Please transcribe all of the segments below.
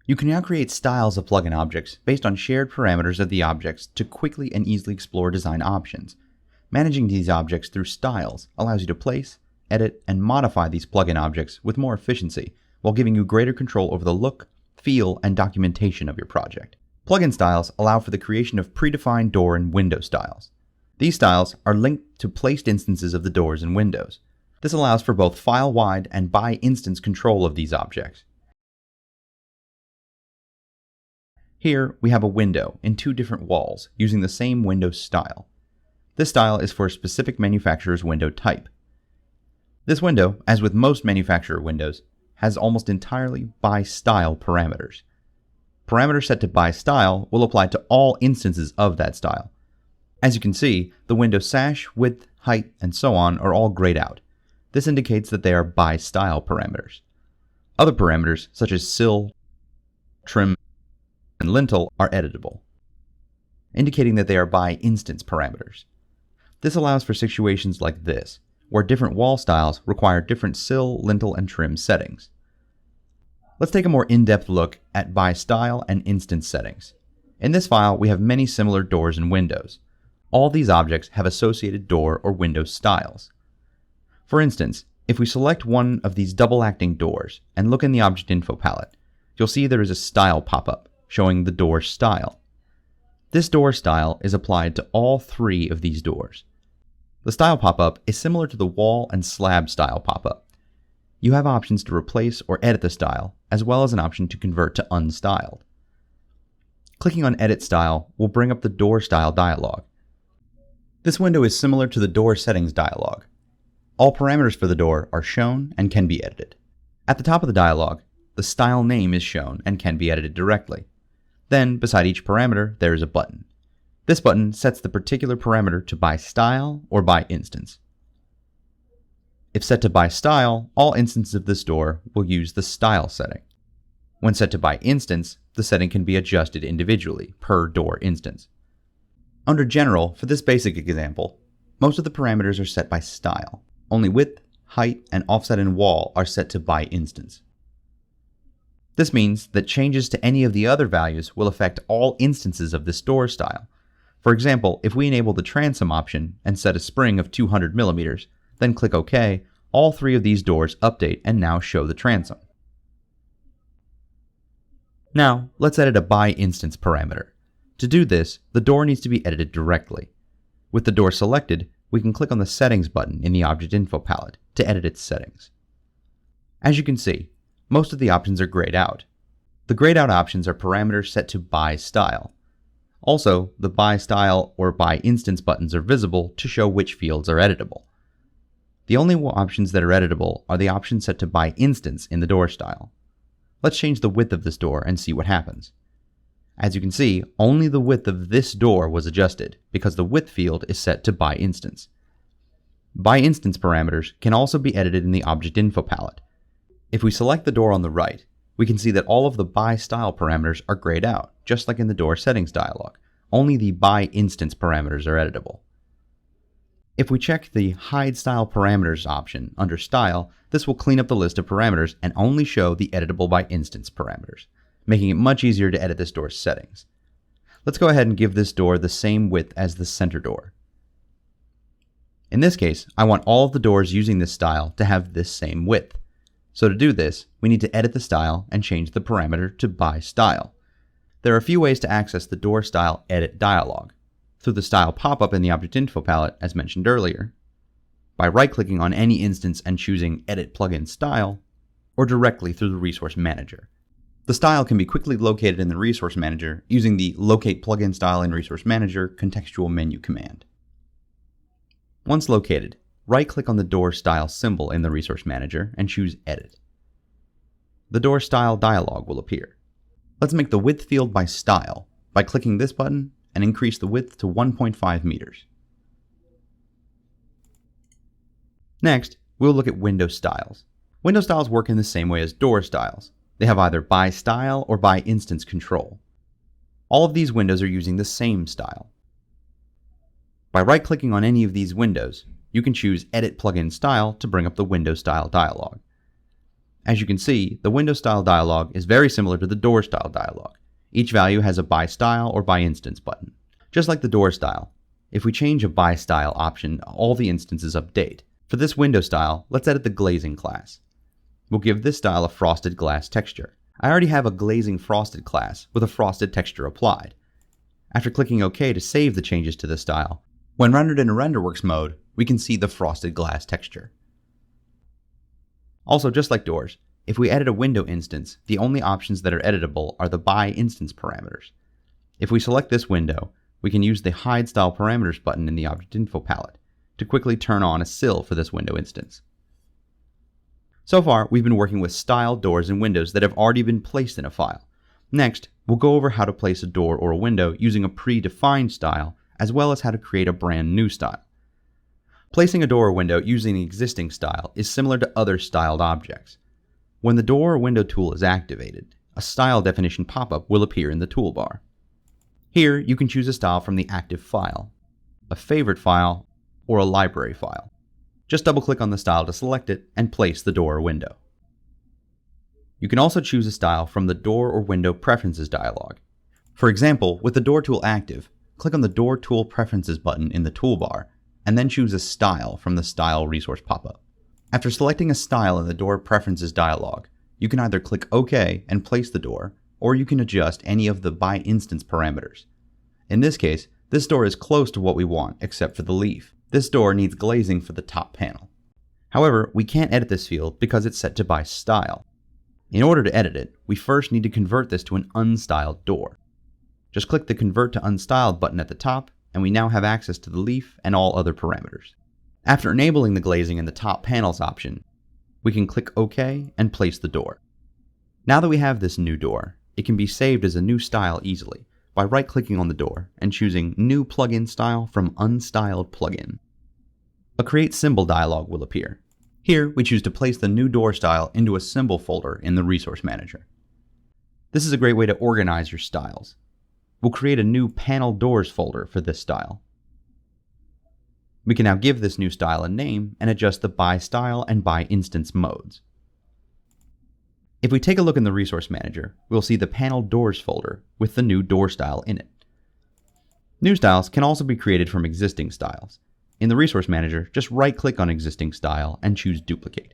You can now create styles of plugin objects based on shared parameters of the objects to quickly and easily explore design options. Managing these objects through styles allows you to place, edit, and modify these plugin objects with more efficiency, while giving you greater control over the look, feel, and documentation of your project. Plugin styles allow for the creation of predefined door and window styles. These styles are linked to placed instances of the doors and windows. This allows for both file-wide and by-instance control of these objects. Here, we have a window in two different walls using the same window style. This style is for a specific manufacturer's window type. This window, as with most manufacturer windows, has almost entirely by style parameters. Parameters set to by style will apply to all instances of that style. As you can see, the window sash, width, height, and so on are all grayed out. This indicates that they are by style parameters. Other parameters, such as sill, trim, and lintel, are editable, indicating that they are by instance parameters. This allows for situations like this, where different wall styles require different sill, lintel, and trim settings. Let's take a more in-depth look at by style and instance settings. In this file, we have many similar doors and windows. All these objects have associated door or window styles. For instance, if we select one of these double-acting doors and look in the Object Info palette, you'll see there is a style pop-up showing the door style. This door style is applied to all three of these doors. The style pop-up is similar to the wall and slab style pop-up. You have options to replace or edit the style, as well as an option to convert to unstyled. Clicking on Edit Style will bring up the door style dialog. This window is similar to the door settings dialog. All parameters for the door are shown and can be edited. At the top of the dialog, the style name is shown and can be edited directly. Then, beside each parameter, there is a button. This button sets the particular parameter to by style or by instance. If set to by style, all instances of this door will use the style setting. When set to by instance, the setting can be adjusted individually per door instance. Under General, for this basic example, most of the parameters are set by style. Only width, height, and offset and wall are set to by instance. This means that changes to any of the other values will affect all instances of this door style. For example, if we enable the transom option and set a spring of 200 millimeters, then click OK, all three of these doors update and now show the transom. Now, let's edit a by instance parameter. To do this, the door needs to be edited directly. With the door selected, we can click on the Settings button in the Object Info palette to edit its settings. As you can see, most of the options are grayed out. The grayed out options are parameters set to by style. Also, the by style or by instance buttons are visible to show which fields are editable. The only options that are editable are the options set to by instance in the door style. Let's change the width of this door and see what happens. As you can see, only the width of this door was adjusted because the width field is set to by instance. By instance parameters can also be edited in the Object Info palette. If we select the door on the right, we can see that all of the by style parameters are grayed out, just like in the door settings dialog. Only the by instance parameters are editable. If we check the Hide Style Parameters option under Style, this will clean up the list of parameters and only show the editable by instance parameters, making it much easier to edit this door's settings. Let's go ahead and give this door the same width as the center door. In this case, I want all of the doors using this style to have this same width. So to do this, we need to edit the style and change the parameter to by style. There are a few ways to access the door style edit dialog. Through the style pop-up in the Object Info palette as mentioned earlier, by right-clicking on any instance and choosing Edit Plugin Style, or directly through the Resource Manager. The style can be quickly located in the Resource Manager using the Locate Plugin Style in Resource Manager contextual menu command. Once located, right-click on the door style symbol in the Resource Manager and choose Edit. The door style dialog will appear. Let's make the width field by style by clicking this button and increase the width to 1.5 meters. Next, we'll look at window styles. Window styles work in the same way as door styles. They have either by style or by instance control. All of these windows are using the same style. By right-clicking on any of these windows, you can choose Edit Plugin Style to bring up the Window Style dialog. As you can see, the window style dialog is very similar to the door style dialog. Each value has a by style or by instance button. Just like the door style, if we change a by style option, all the instances update. For this window style, let's edit the glazing class. We'll give this style a frosted glass texture. I already have a glazing frosted class with a frosted texture applied. After clicking OK to save the changes to the style, when rendered in a RenderWorks mode, we can see the frosted glass texture. Also, just like doors, if we edit a window instance, the only options that are editable are the by instance parameters. If we select this window, we can use the Hide Style Parameters button in the Object Info palette to quickly turn on a sill for this window instance. So far, we've been working with style doors and windows that have already been placed in a file. Next, we'll go over how to place a door or a window using a predefined style, as well as how to create a brand new style. Placing a door or window using the existing style is similar to other styled objects. When the door or window tool is activated, a style definition pop-up will appear in the toolbar. Here, you can choose a style from the active file, a favorite file, or a library file. Just double-click on the style to select it and place the door or window. You can also choose a style from the Door or Window Preferences dialog. For example, with the Door tool active, click on the Door Tool Preferences button in the toolbar, and then choose a style from the Style resource pop-up. After selecting a style in the Door Preferences dialog, you can either click OK and place the door, or you can adjust any of the by instance parameters. In this case, this door is close to what we want except for the leaf. This door needs glazing for the top panel. However, we can't edit this field because it's set to by style. In order to edit it, we first need to convert this to an unstyled door. Just click the Convert to Unstyled button at the top, and we now have access to the leaf and all other parameters. After enabling the glazing in the top panels option, we can click OK and place the door. Now that we have this new door, it can be saved as a new style easily by right-clicking on the door and choosing New Plugin Style from Unstyled Plugin. A Create Symbol dialog will appear. Here, we choose to place the new door style into a symbol folder in the Resource Manager. This is a great way to organize your styles. We'll create a new Panel Doors folder for this style. We can now give this new style a name and adjust the by style and by instance modes. If we take a look in the Resource Manager, we'll see the Panel Doors folder with the new door style in it. New styles can also be created from existing styles. In the Resource Manager, just right-click on existing style and choose Duplicate.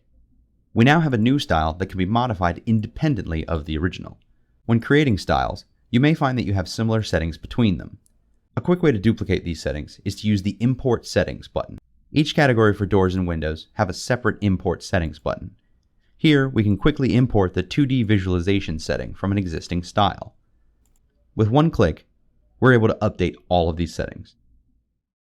We now have a new style that can be modified independently of the original. When creating styles, you may find that you have similar settings between them. A quick way to duplicate these settings is to use the Import Settings button. Each category for doors and windows have a separate Import Settings button. Here, we can quickly import the 2D visualization setting from an existing style. With one click, we're able to update all of these settings.